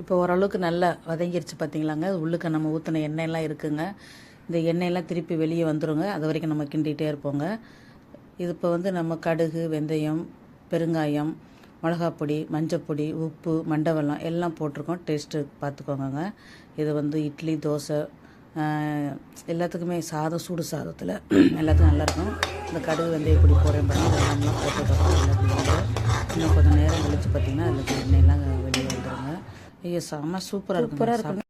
இப்போ ஓரளவுக்கு நல்லா வதங்கிருச்சு பார்த்தீங்களாங்க. உள்ளுக்க நம்ம ஊற்றின எண்ணெயெல்லாம் இருக்குங்க. இந்த எண்ணெயெல்லாம் திருப்பி வெளியே வந்துடுங்க. அது வரைக்கும் நம்ம கிண்டிகிட்டே இருப்போங்க. இது இப்போ வந்து நம்ம கடுகு, வெந்தயம், பெருங்காயம், மிளகாப்பொடி, மஞ்சப்பொடி, உப்பு, மண்டவெல்லம் எல்லாம் போட்டிருக்கோம். டேஸ்ட்டு பார்த்துக்கோங்க. இது வந்து இட்லி, தோசை எல்லாத்துக்குமே சாதம், சூடு சாதத்தில் எல்லாத்துக்கும் நல்லாயிருக்கும். இந்த கடுகு, வெந்தயப்பொடி போடுறேன் பாருங்கள். வெள்ளம்லாம் போட்டுக்கிறோம். இன்னும் கொஞ்சம் நேரம் கழித்து பார்த்திங்கன்னா அதில் எண்ணெயெல்லாம் வெளியே வந்துடுங்க. ஐயோ செம்ம சூப்பராக இருக்கும்.